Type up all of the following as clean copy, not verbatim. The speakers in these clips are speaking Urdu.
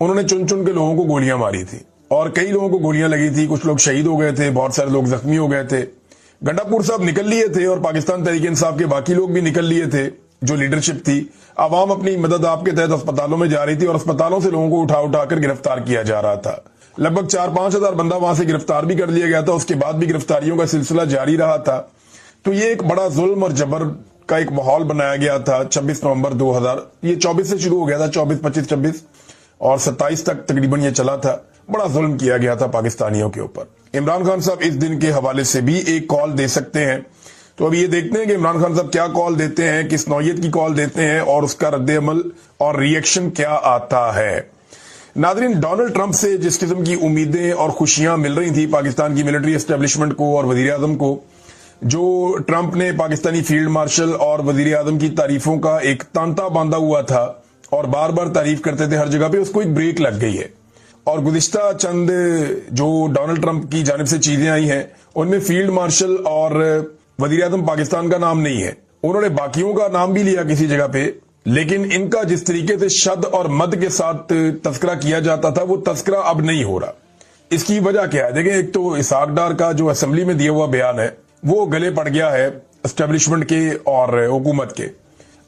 انہوں نے چن چن کے لوگوں کو گولیاں ماری تھی اور کئی لوگوں کو گولیاں لگی تھی. کچھ لوگ شہید ہو گئے تھے, بہت سارے لوگ زخمی ہو گئے تھے. گنڈا پور صاحب نکل لیے تھے اور پاکستان تحریک انصاف کے باقی لوگ بھی نکل لیے تھے. جو لیڈرشپ تھی, عوام اپنی مدد آپ کے تحت اسپتالوں میں جا رہی تھی اور اسپتالوں سے لوگوں کو اٹھا اٹھا کر گرفتار کیا جا رہا تھا. لگ بھگ 4-5 ہزار بندہ وہاں سے گرفتار بھی کر لیا گیا تھا. اس کے بعد بھی گرفتاریوں کا سلسلہ جاری رہا تھا. تو یہ ایک بڑا ظلم اور جبر کا ایک ماحول بنایا گیا تھا. 26 نومبر 2000 یہ 24 سے شروع ہو گیا تھا, 24, 25, 26 اور 27 تک تقریباً یہ چلا تھا. بڑا ظلم کیا گیا تھا پاکستانیوں کے اوپر. عمران خان صاحب اس دن کے حوالے سے بھی ایک کال دے سکتے ہیں. تو ابھی یہ دیکھتے ہیں کہ عمران خان صاحب کیا کال دیتے ہیں, کس نوعیت کی کال دیتے ہیں اور اس کا رد عمل اور ریئیکشن کیا آتا ہے. ناظرین, ڈونلڈ ٹرمپ سے جس قسم کی امیدیں اور خوشیاں مل رہی تھی پاکستان کی ملٹری اسٹیبلشمنٹ کو اور وزیر اعظم کو, جو ٹرمپ نے پاکستانی فیلڈ مارشل اور وزیر اعظم کی تعریفوں کا ایک تانتا باندھا ہوا تھا اور بار بار تعریف کرتے تھے ہر جگہ پہ, اس کو ایک بریک لگ گئی ہے. اور گزشتہ چند جو ڈونلڈ ٹرمپ کی جانب سے چیزیں آئی ہیں ان میں فیلڈ مارشل اور وزیر اعظم پاکستان کا نام نہیں ہے. انہوں نے باقیوں کا نام بھی لیا کسی جگہ پہ, لیکن ان کا جس طریقے سے شد اور مد کے ساتھ تذکرہ کیا جاتا تھا وہ تذکرہ اب نہیں ہو رہا. اس کی وجہ کیا ہے؟ دیکھیں, ایک تو اسحاق ڈار کا جو اسمبلی میں دیا ہوا بیان ہے وہ گلے پڑ گیا ہے اسٹیبلشمنٹ کے اور حکومت کے.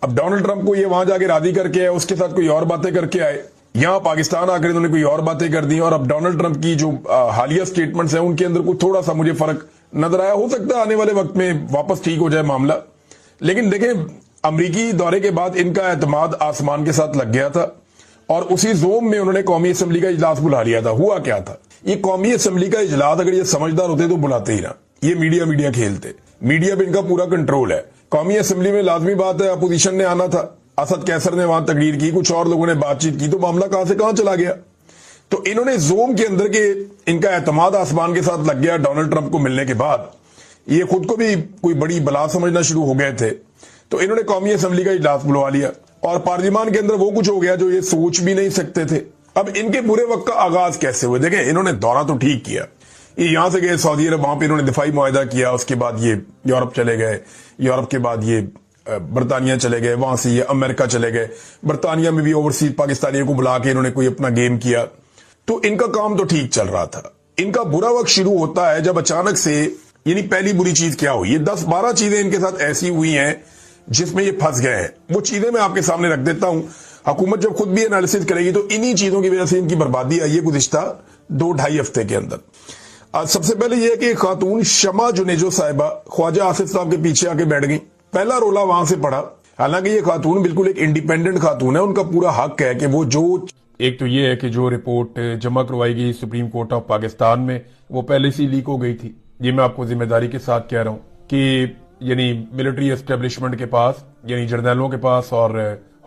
اب ڈونلڈ ٹرمپ کو یہ وہاں جا کے راضی کر کے آئے, اس کے ساتھ کوئی اور باتیں کر کے آئے, یہاں پاکستان آ کر انہوں نے کوئی اور باتیں کر دی. اور اب ڈونلڈ ٹرمپ کی جو حالیہ سٹیٹمنٹس ہیں ان کے اندر کوئی تھوڑا سا مجھے فرق نظر آیا. ہو سکتا ہے آنے والے وقت میں واپس ٹھیک ہو جائے معاملہ. لیکن دیکھیں, امریکی دورے کے بعد ان کا اعتماد آسمان کے ساتھ لگ گیا تھا اور اسی زوم میں انہوں نے قومی اسمبلی کا اجلاس بلا لیا تھا. ہوا کیا تھا, یہ قومی اسمبلی کا اجلاس اگر یہ سمجھدار ہوتے تو بلاتے ہی نہ. یہ میڈیا کھیلتے, میڈیا پہ ان کا پورا کنٹرول ہے. قومی اسمبلی میں لازمی بات ہے اپوزیشن نے آنا تھا, اسد کیسر نے وہاں تقریر کی, کچھ اور لوگوں نے بات چیت کی, تو معاملہ کہاں سے کہاں چلا گیا. تو انہوں نے زوم کے اندر کے ان کا اعتماد آسمان کے ساتھ لگ گیا ڈونلڈ ٹرمپ کو ملنے کے بعد. یہ خود کو بھی کوئی بڑی بلا سمجھنا شروع ہو گئے تھے. تو انہوں نے قومی اسمبلی کا اجلاس بلوا لیا اور پارلیمان کے اندر وہ کچھ ہو گیا جو یہ سوچ بھی نہیں سکتے تھے. اب ان کے برے وقت کا آغاز کیسے ہوئے؟ دیکھیں, انہوں نے دورہ تو ٹھیک کیا, یہ یہاں سے گئے سعودی عرب, وہاں پہ انہوں نے دفاعی معاہدہ کیا, اس کے بعد یہ یورپ چلے گئے, یورپ کے بعد یہ برطانیہ چلے گئے, وہاں سے یہ امریکہ چلے گئے, برطانیہ میں بھی اوورسیز پاکستانیوں کو بلا کے انہوں نے کوئی اپنا گیم کیا. تو ان کا کام تو ٹھیک چل رہا تھا. ان کا برا وقت شروع ہوتا ہے جب اچانک سے, یعنی پہلی بری چیز کیا ہوئی, یہ 10-12 چیزیں ان کے ساتھ ایسی ہوئی ہیں جس میں یہ پھنس گئے ہیں. وہ چیزیں میں آپ کے سامنے رکھ دیتا ہوں. حکومت جب خود بھی انالیسس کرے گی تو انہی چیزوں کی وجہ سے ان کی بربادی آئی ہے گزشتہ 2-2.5 ہفتے کے اندر. سب سے پہلے یہ کہ خاتون شمع جنیجو صاحبہ خواجہ آصف صاحب کے پیچھے آ کے بیٹھ گئی. پہلا رولا وہاں سے پڑا. حالانکہ یہ خاتون بالکل ایک انڈیپینڈنٹ خاتون ہے, ان کا پورا حق ہے کہ وہ جو, ایک تو یہ ہے کہ جو رپورٹ جمع کروائی گئی سپریم کورٹ آف پاکستان میں وہ پہلے سے لیک ہو گئی تھی. یہ میں آپ کو ذمہ داری کے ساتھ کہہ رہا ہوں کہ یعنی ملٹری اسٹیبلشمنٹ کے پاس, یعنی جرنیلوں کے پاس اور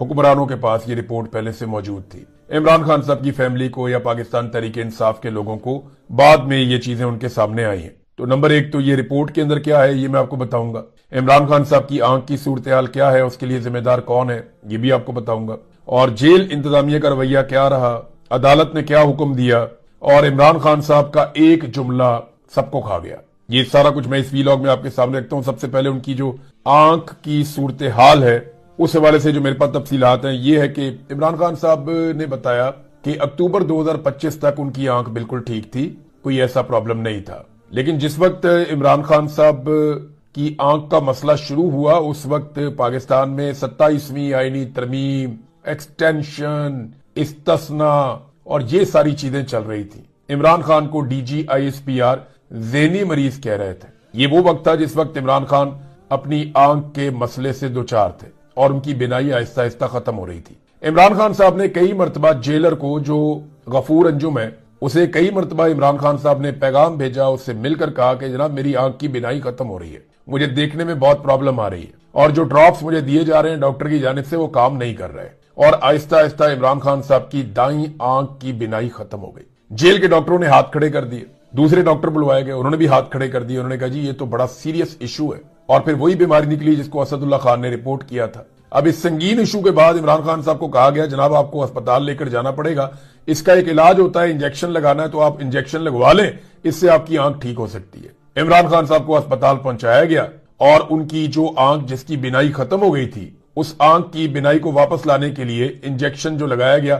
حکمرانوں کے پاس یہ رپورٹ پہلے سے موجود تھی. عمران خان صاحب کی فیملی کو یا پاکستان تحریک انصاف کے لوگوں کو بعد میں یہ چیزیں ان کے سامنے آئی ہیں. تو نمبر 1 تو یہ رپورٹ کے اندر کیا ہے یہ میں آپ کو بتاؤں گا. عمران خان صاحب کی آنکھ کی صورتحال کیا ہے, اس کے لیے ذمہ دار کون ہے, یہ بھی آپ کو بتاؤں گا. اور جیل انتظامیہ کا رویہ کیا رہا, عدالت نے کیا حکم دیا, اور عمران خان صاحب کا ایک جملہ سب کو کھا گیا. یہ سارا کچھ میں اس ویلاگ میں آپ کے سامنے رکھتا ہوں. سب سے پہلے ان کی جو آنکھ کی صورتحال ہے اس حوالے سے جو میرے پاس تفصیلات ہیں یہ ہے کہ عمران خان صاحب نے بتایا کہ اکتوبر 2025 تک ان کی آنکھ بالکل ٹھیک تھی, کوئی ایسا پرابلم نہیں تھا. لیکن جس وقت عمران خان صاحب کی آنکھ کا مسئلہ شروع ہوا اس وقت پاکستان میں 27ویں آئینی ترمیم, ایکسٹینشن, استثناء اور یہ ساری چیزیں چل رہی تھی. عمران خان کو DGISPR ذہنی مریض کہہ رہے تھے. یہ وہ وقت تھا جس وقت عمران خان اپنی آنکھ کے مسئلے سے دوچار تھے اور ان کی بینائی آہستہ آہستہ ختم ہو رہی تھی. عمران خان صاحب نے کئی مرتبہ جیلر کو, جو غفور انجم ہے, اسے کئی مرتبہ عمران خان صاحب نے پیغام بھیجا, اس سے مل کر کہا کہ جناب میری آنکھ کی بینائی ختم ہو رہی ہے, مجھے دیکھنے میں بہت پرابلم آ رہی ہے, اور جو ڈراپس مجھے دیے جا رہے ہیں ڈاکٹر کی جانب سے وہ کام نہیں کر رہے. اور آہستہ آہستہ عمران خان صاحب کی دائیں آنکھ کی بینائی ختم ہو گئی. جیل کے ڈاکٹروں نے ہاتھ کھڑے کر دیے, دوسرے ڈاکٹر بلوائے گئے, انہوں نے بھی ہاتھ کھڑے کر دیے. انہوں نے کہا جی یہ تو بڑا سیریس ایشو ہے, اور پھر وہی بیماری نکلی جس کو اسد اللہ خان نے رپورٹ کیا تھا. اب اس سنگین ایشو کے بعد عمران خان صاحب کو کہا گیا جناب آپ کو اسپتال لے کر جانا پڑے گا, اس کا ایک علاج ہوتا ہے, انجیکشن لگانا ہے, تو آپ انجیکشن لگوا لیں, اس سے آپ کی آنکھ ٹھیک ہو سکتی ہے. عمران خان صاحب کو اسپتال پہنچایا گیا اور ان کی جو آنکھ جس کی بینائی ختم ہو گئی تھی اس آنکھ کی بینائی کو واپس لانے کے لیے انجیکشن جو لگایا گیا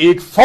100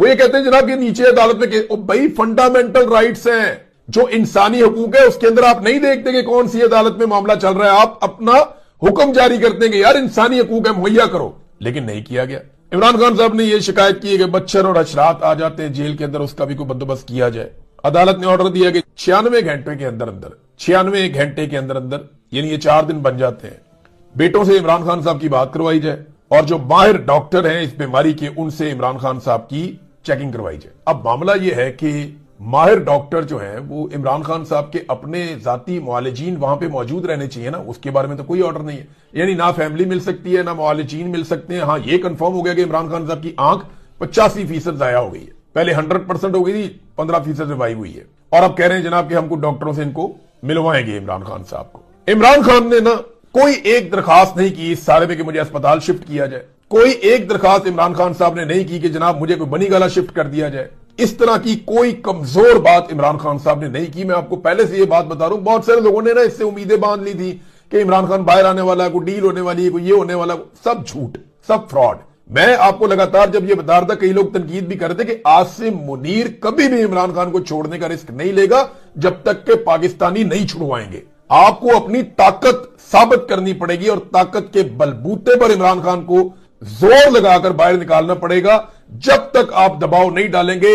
وہ یہ کہتے ہیں جناب کہ نیچے عدالت میں بھائی فنڈامنٹل رائٹس ہیں جو انسانی حقوق ہے، اس کے اندر آپ نہیں دیکھتے کہ کون سی عدالت میں معاملہ چل رہا ہے، آپ اپنا حکم جاری کرتے ہیں کہ یار انسانی حقوق ہے مہیا کرو، لیکن نہیں کیا گیا۔ عمران خان صاحب نے یہ شکایت کی ہے کہ مچھر اور حشرات آ جاتے ہیں جیل کے اندر، اس کا بھی کوئی بندوبست کیا جائے۔ عدالت نے آرڈر دیا کہ 96 گھنٹے کے اندر 96 گھنٹے کے اندر یعنی یہ 4 دن بن جاتے ہیں، بیٹوں سے عمران خان صاحب کی بات کروائی جائے اور جو ماہر ڈاکٹر ہیں اس بیماری کے ان سے عمران خان صاحب کی چیکنگ کروائی جائے۔ اب معاملہ یہ ہے کہ ماہر ڈاکٹر جو ہیں وہ عمران خان صاحب کے اپنے ذاتی معالجین وہاں پہ موجود رہنے چاہیے نا، اس کے بارے میں تو کوئی آرڈر نہیں ہے، یعنی نہ فیملی مل سکتی ہے نہ معالجین مل سکتے ہیں۔ ہاں یہ کنفرم ہو گیا کہ عمران خان صاحب کی آنکھ 85% ضائع ہو گئی ہے، پہلے 100% ہو گئی تھی، 15% ریوائیو ہوئی ہے، اور اب کہہ رہے ہیں جناب کہ ہم کو ڈاکٹروں سے ان کو ملوائیں گے عمران خان صاحب کو۔ عمران خان نے نا کوئی ایک درخواست نہیں کی اس سارے میں کہ مجھے اسپتال شفٹ کیا جائے، کوئی ایک درخواست عمران خان صاحب نے نہیں کی کہ جناب مجھے کوئی بنی گالا شفٹ کر دیا جائے، اس طرح کی کوئی کمزور بات عمران خان صاحب نے نہیں کی۔ میں آپ کو پہلے سے یہ بات بتا رہا ہوں، بہت سارے لوگوں نے نا اس سے امیدیں باندھ لی تھی کہ عمران خان باہر آنے والا ہے، کوئی ڈیل ہونے والی ہے، کوئی یہ ہونے والا، سب جھوٹ، سب فراڈ۔ میں آپ کو لگاتار جب یہ بتا رہا تھا، کئی لوگ تنقید بھی کرتے کہ عاصم منیر کبھی بھی عمران خان کو چھوڑنے کا رسک نہیں لے گا جب تک کہ پاکستانی نہیں چھڑوائیں گے۔ آپ کو اپنی طاقت ثابت کرنی پڑے گی اور طاقت کے بلبوتے پر عمران خان کو زور لگا کر باہر نکالنا پڑے گا۔ جب تک آپ دباؤ نہیں ڈالیں گے،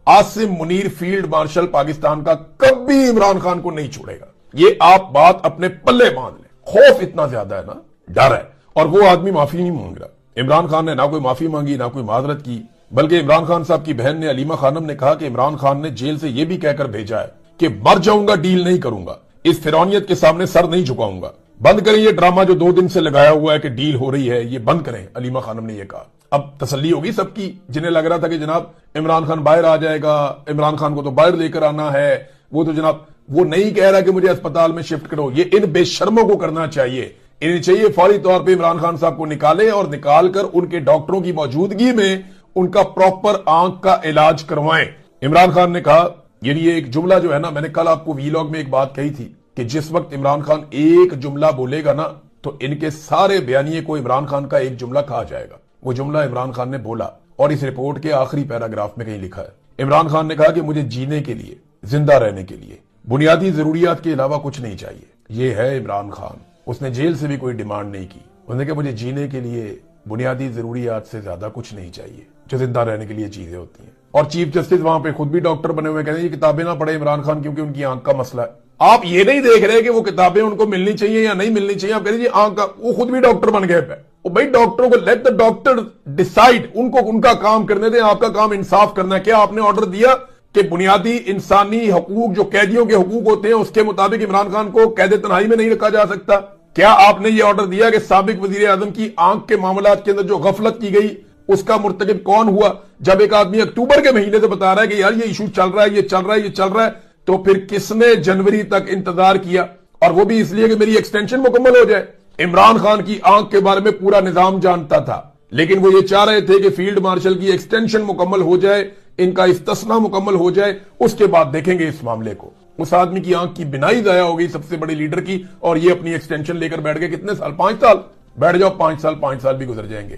عاصم منیر فیلڈ مارشل پاکستان کا کبھی عمران خان کو نہیں چھوڑے گا۔ یہ آپ بات اپنے پلے باندھ لیں۔ خوف اتنا زیادہ ہے نا، ڈر ہے، اور وہ آدمی معافی نہیں مانگ رہا۔ عمران خان نے نہ کوئی معافی مانگی نہ کوئی معذرت کی، بلکہ عمران خان صاحب کی بہن نے علیمہ خانم نے کہا کہ عمران خان نے جیل سے یہ بھی کہہ کر بھیجا ہے کہ مر جاؤں گا ڈیل نہیں کروں گا، اس فرعونیت کے سامنے سر نہیں جھکاؤں گا، بند کریں یہ ڈرامہ جو 2 دن سے لگایا ہوا ہے کہ ڈیل ہو رہی ہے، یہ بند کریں۔ علیمہ خانم نے یہ کہا۔ اب تسلی ہوگی سب کی جنہیں لگ رہا تھا کہ جناب عمران خان باہر آ جائے گا، عمران خان کو تو باہر لے کر آنا ہے، وہ تو جناب وہ نہیں کہہ رہا کہ مجھے اسپتال میں شفٹ کرو۔ یہ ان بے شرموں کو کرنا چاہیے، انہیں چاہیے فوری طور پہ عمران خان صاحب کو نکالیں اور نکال کر ان کے ڈاکٹروں کی موجودگی میں ان کا پراپر آنکھ کا علاج کروائیں۔ عمران خان نے کہا، یعنی یہ ایک جملہ جو ہے نا، میں نے کل آپ کو ویلاگ میں ایک بات کہی تھی کہ جس وقت عمران خان ایک جملہ بولے گا نا تو ان کے سارے بیانیے کو عمران خان کا ایک جملہ کہا جائے گا۔ وہ جملہ عمران خان نے بولا اور اس رپورٹ کے آخری پیراگراف میں کہیں لکھا ہے۔ عمران خان نے کہا کہ مجھے جینے کے لیے، زندہ رہنے کے لیے بنیادی ضروریات کے علاوہ کچھ نہیں چاہیے۔ یہ ہے عمران خان، اس نے جیل سے بھی کوئی ڈیمانڈ نہیں کی، اس نے کہا مجھے جینے کے لیے بنیادی ضروریات سے زیادہ کچھ نہیں چاہیے جو زندہ رہنے کے لیے چیزیں ہوتی ہیں۔ اور چیف جسٹس وہاں پہ خود بھی ڈاکٹر بنے ہوئے کہتے ہیں یہ کتابیں نہ پڑھے عمران خان کیونکہ ان کی آنکھ کا مسئلہ ہے۔ آپ یہ نہیں دیکھ رہے کہ وہ کتابیں ان کو ملنی چاہیے یا نہیں ملنی چاہیے، آپ کہہ رہے آنکھ کا، وہ خود بھی ڈاکٹر بن گئے پہ۔ بھائی ڈاکٹروں کو لیٹ دا ڈاکٹر ڈیسائیڈ، ان کو ان کا کام کرنے دیں، آپ کا کام انصاف کرنا ہے۔ کیا آپ نے آرڈر دیا کہ بنیادی انسانی حقوق جو قیدیوں کے حقوق ہوتے ہیں اس کے مطابق عمران خان کو قید تنہائی میں نہیں رکھا جا سکتا؟ کیا آپ نے یہ آرڈر دیا کہ سابق وزیر اعظم کی آنکھ کے معاملات کے اندر جو غفلت کی گئی اس کا مرتکب کون ہوا؟ جب ایک آدمی اکتوبر کے مہینے سے بتا رہا ہے کہ یار یہ ایشو چل رہا ہے، یہ چل رہا ہے، یہ چل رہا ہے، تو پھر کس نے جنوری تک انتظار کیا؟ اور وہ بھی اس لیے کہ میری ایکسٹینشن مکمل ہو جائے۔ عمران خان کی آنکھ کے بارے میں پورا نظام جانتا تھا، لیکن وہ یہ چاہ رہے تھے کہ فیلڈ مارشل کی ایکسٹینشن مکمل ہو جائے، ان کا استثنا مکمل ہو جائے، اس کے بعد دیکھیں گے اس معاملے کو۔ اس آدمی کی آنکھ کی بینائی ضائع ہو گئی، سب سے بڑے لیڈر کی، اور یہ اپنی ایکسٹینشن لے کر بیٹھ گئے۔ کتنے سال؟ 5 سال بیٹھ جاؤ، 5 سال بھی گزر جائیں گے،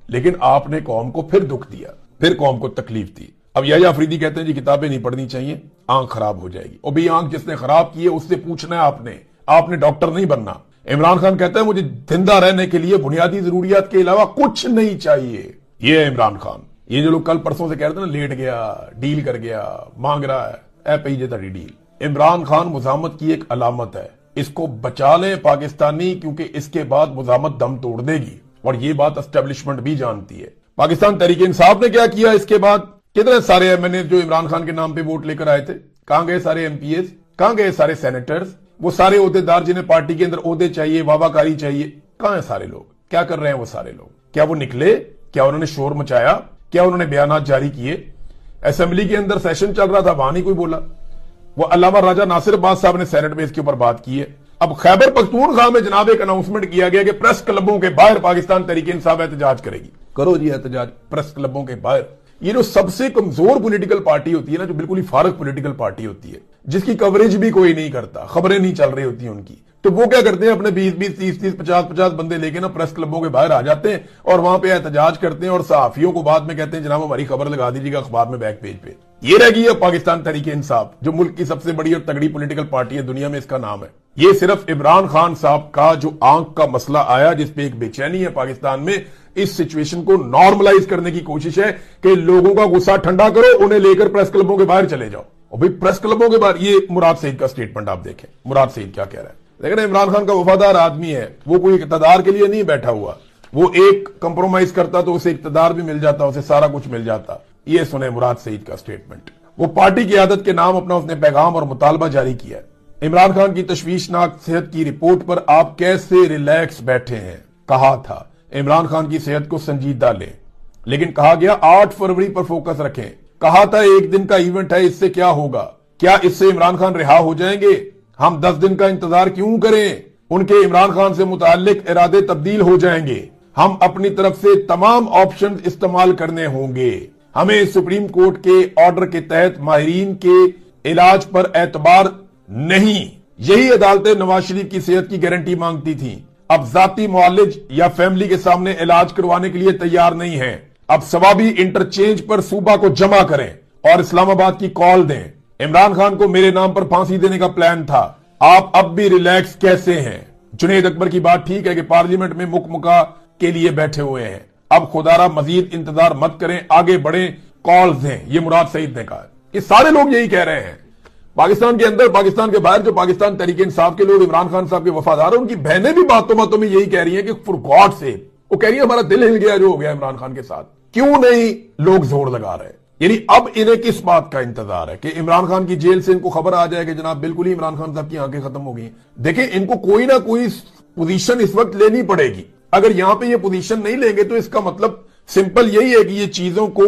لیکن آپ نے قوم کو پھر دکھ دیا، پھر قوم کو تکلیف دی۔ اب یحییٰ آفریدی کہتے ہیں جی کتابیں نہیں پڑھنی چاہیے، آنکھ خراب ہو جائے گی۔ اور بھی آنکھ جس نے خراب کی ہے اس سے پوچھنا ہے آپ نے ڈاکٹر نہیں بننا۔ عمران خان کہتا ہے مجھے زندہ رہنے کے لیے بنیادی ضروریات کے علاوہ کچھ نہیں چاہیے۔ یہ ہے عمران خان۔ یہ جو لوگ کل پرسوں سے کہہ رہے تھے نا لیٹ گیا، ڈیل کر گیا، مانگ رہا ہے، اے پی جے تھا ڈیل۔ عمران خان مزاحمت کی ایک علامت ہے، اس کو بچا لیں پاکستانی، کیونکہ اس کے بعد مزاحمت دم توڑ دے گی، اور یہ بات اسٹیبلشمنٹ بھی جانتی ہے۔ پاکستان تحریک انصاف نے کیا کیا اس کے بعد؟ کتنے سارے ایم این اے جو عمران خان کے نام پہ ووٹ لے کر آئے تھے، کہاں گئے سارے ایم پی ایز؟ کہاں گئے سارے سینیٹرز؟ وہ سارے عہدیدار جنہیں پارٹی کے اندر عہدے چاہیے، واہ کاری چاہیے، کہاں ہیں سارے لوگ؟ کیا کر رہے ہیں وہ سارے لوگ؟ کیا وہ نکلے؟ کیا انہوں نے شور مچایا؟ کیا انہوں نے بیانات جاری کیے؟ اسمبلی کے اندر سیشن چل رہا تھا، وہاں نہیں کوئی بولا۔ وہ علامہ راجہ ناصر عباس صاحب نے سینٹ میں اس کے اوپر بات کی ہے۔ اب خیبر پختونخوا میں جناب ایک اناؤنسمنٹ کیا گیا کہ پریس کلبوں کے باہر پاکستان تحریک انصاف احتجاج کرے گی۔ کرو جی احتجاج پریس کلبوں کے باہر۔ یہ جو سب سے کمزور پولیٹیکل پارٹی ہوتی ہے نا، جو بالکل ہی فارغ پولیٹیکل پارٹی ہوتی ہے، جس کی کوریج بھی کوئی نہیں کرتا، خبریں نہیں چل رہی ہوتی ان کی، تو وہ کیا کرتے ہیں اپنے 20-20 30-30 50-50 بندے لے کے نا پریس کلبوں کے باہر آ جاتے ہیں اور وہاں پہ احتجاج کرتے ہیں اور صحافیوں کو بعد میں کہتے ہیں جناب ہماری خبر لگا دیجیے گا اخبار میں بیک پیج پہ. یہ رہ گئی ہے پاکستان تحریک انصاف جو ملک کی سب سے بڑی اور تگڑی پولیٹیکل پارٹی ہے دنیا میں, اس کا نام ہے. یہ صرف عمران خان صاحب کا جو آنکھ کا مسئلہ آیا جس پہ ایک بے چینی ہے پاکستان میں, اس سچویشن کو نارملائز کرنے کی کوشش ہے کہ لوگوں کا غصہ ٹھنڈا کرو, انہیں لے کر پریس کلبوں کے باہر چلے جاؤ. اور بھئی پریس کلبوں کے باہر, یہ مراد سعید کا سٹیٹمنٹ آپ دیکھیں, مراد سعید کیا کہہ رہا ہے. لیکن عمران خان کا وفادار آدمی ہے, وہ کوئی اقتدار کے لیے نہیں بیٹھا ہوا, وہ ایک کمپرومائز کرتا تو اسے اقتدار بھی مل جاتا, اسے سارا کچھ مل جاتا. یہ سنیں مراد سعید کا سٹیٹمنٹ. وہ پارٹی کی عادت کے نام اپنا اس نے پیغام اور مطالبہ جاری کیا ہے. عمران خان کی تشویشناک صحت کی رپورٹ پر آپ کیسے ریلیکس بیٹھے ہیں. کہا تھا عمران خان کی صحت کو سنجیدہ لیں, لیکن کہا گیا 8 فروری پر فوکس رکھیں. کہا تھا ایک دن کا ایونٹ ہے, اس سے کیا ہوگا, کیا اس سے عمران خان رہا ہو جائیں گے, ہم 10 دن کا انتظار کیوں کریں, ان کے عمران خان سے متعلق ارادے تبدیل ہو جائیں گے, ہم اپنی طرف سے تمام آپشن استعمال کرنے ہوں گے. ہمیں سپریم کورٹ کے آرڈر کے تحت ماہرین کے علاج پر اعتبار نہیں. یہی عدالتیں نواز شریف کی صحت کی گارنٹی مانگتی تھیں, اب ذاتی معالج یا فیملی کے سامنے علاج کروانے کے لیے تیار نہیں ہیں. اب ثوابی انٹرچینج پر صوبہ کو جمع کریں اور اسلام آباد کی کال دیں. عمران خان کو میرے نام پر پھانسی دینے کا پلان تھا, آپ اب بھی ریلیکس کیسے ہیں. جنید اکبر کی بات ٹھیک ہے کہ پارلیمنٹ میں مکمکا کے لیے بیٹھے ہوئے ہیں, اب خدارہ مزید انتظار مت کریں, آگے بڑھیں, کالز دیں. یہ مراد سعید نے کہا. یہ سارے لوگ یہی کہہ رہے ہیں پاکستان کے اندر, پاکستان کے باہر. جو پاکستان تحریک انصاف کے لوگ عمران خان صاحب کے وفادار ہیں, ان کی بہنیں بھی باتوں میں یہی کہہ رہی ہیں کہ فور گاڈ سیک, وہ کہہ رہی ہیں ہمارا دل ہل گیا جو ہو گیا عمران خان کے ساتھ. کیوں نہیں لوگ زور لگا رہے, یعنی اب انہیں کس بات کا انتظار ہے کہ عمران خان کی جیل سے ان کو خبر آ جائے کہ جناب بالکل ہی عمران خان صاحب کی آنکھیں ختم ہو گئی. دیکھیں ان کو کوئی نہ کوئی پوزیشن اس وقت لینی پڑے گی. اگر یہاں پہ یہ پوزیشن نہیں لیں گے تو اس کا مطلب سمپل یہی ہے کہ یہ چیزوں کو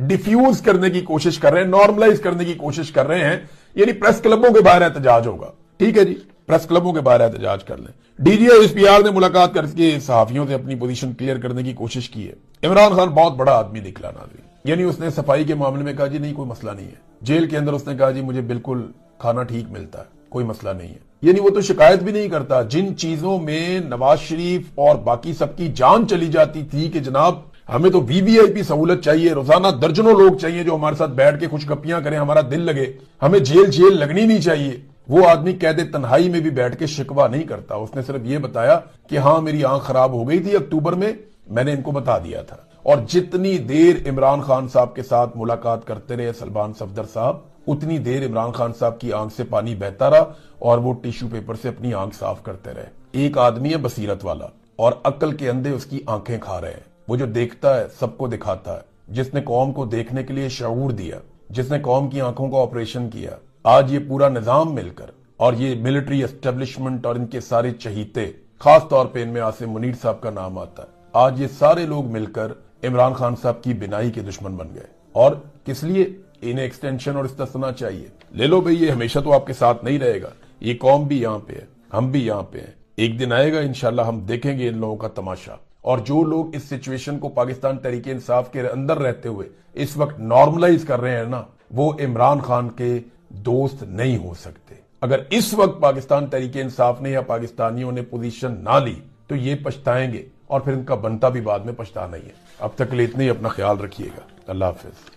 ڈیفیوز کرنے کی کوشش کر رہے ہیں, نارملائز کرنے کی کوشش کر رہے ہیں. یعنی پریس کلبوں کے باہر احتجاج ہوگا, ٹھیک ہے جی, پریس کلبوں کے باہر احتجاج کر لیں. D G S P R نے ملاقات کر کے صحافیوں سے اپنی پوزیشن کلیئر کرنے کی کوشش کی ہے. عمران خان بہت بڑا آدمی نکلا ناظرین, یعنی اس نے صفائی کے معاملے میں کہا جی نہیں کوئی مسئلہ نہیں ہے. جیل کے اندر اس نے کہا جی مجھے بالکل کھانا ٹھیک ملتا ہے, کوئی مسئلہ نہیں ہے. یعنی وہ تو شکایت بھی نہیں کرتا. جن چیزوں میں نواز شریف اور باقی سب کی جان چلی جاتی تھی کہ جناب ہمیں تو وی وی آئی پی سہولت چاہیے, روزانہ درجنوں لوگ چاہیے جو ہمارے ساتھ بیٹھ کے خوش گپیاں کریں, ہمارا دل لگے, ہمیں جیل لگنی نہیں چاہیے, وہ آدمی قید تنہائی میں بھی بیٹھ کے شکوہ نہیں کرتا. اس نے صرف یہ بتایا کہ ہاں میری آنکھ خراب ہو گئی تھی اکتوبر میں نے ان کو بتا دیا تھا. اور جتنی دیر عمران خان صاحب کے ساتھ ملاقات کرتے رہے سلمان صفدر صاحب, اتنی دیر عمران خان صاحب کی آنکھ سے پانی بہتا رہا اور وہ ٹیشو پیپر سے اپنی آنکھ صاف کرتے رہے. ایک آدمی ہے بصیرت والا اور عقل کے اندھے اس کی آنکھیں کھا رہے ہیں. وہ جو دیکھتا ہے سب کو دکھاتا ہے, جس نے قوم کو دیکھنے کے لیے شعور دیا, جس نے قوم کی آنکھوں کا آپریشن کیا. آج یہ پورا نظام مل کر اور یہ ملٹری اسٹیبلشمنٹ اور ان کے سارے چہیتے, خاص طور پہ ان میں عاصم منیر صاحب کا نام آتا ہے, آج یہ سارے لوگ مل کر عمران خان صاحب کی بینائی کے دشمن بن گئے. اور کس لیے؟ انہیں ایکسٹینشن اور استثنا چاہیے. لے لو بھئی, یہ ہمیشہ تو آپ کے ساتھ نہیں رہے گا, یہ قوم بھی یہاں پہ ہے, ہم بھی یہاں پہ ہیں. ایک دن آئے گا انشاءاللہ ہم دیکھیں گے ان لوگوں کا تماشا. اور جو لوگ اس سچویشن کو پاکستان تحریک انصاف کے اندر رہتے ہوئے اس وقت نارملائز کر رہے ہیں نا, وہ عمران خان کے دوست نہیں ہو سکتے. اگر اس وقت پاکستان تحریک انصاف نے یا پاکستانیوں نے پوزیشن نہ لی تو یہ پچھتائیں گے, اور پھر ان کا بنتا بھی بعد میں پچھتانا ہی ہے. اب تک کے لیے اتنے ہی, اپنا خیال رکھیے گا. اللہ حافظ.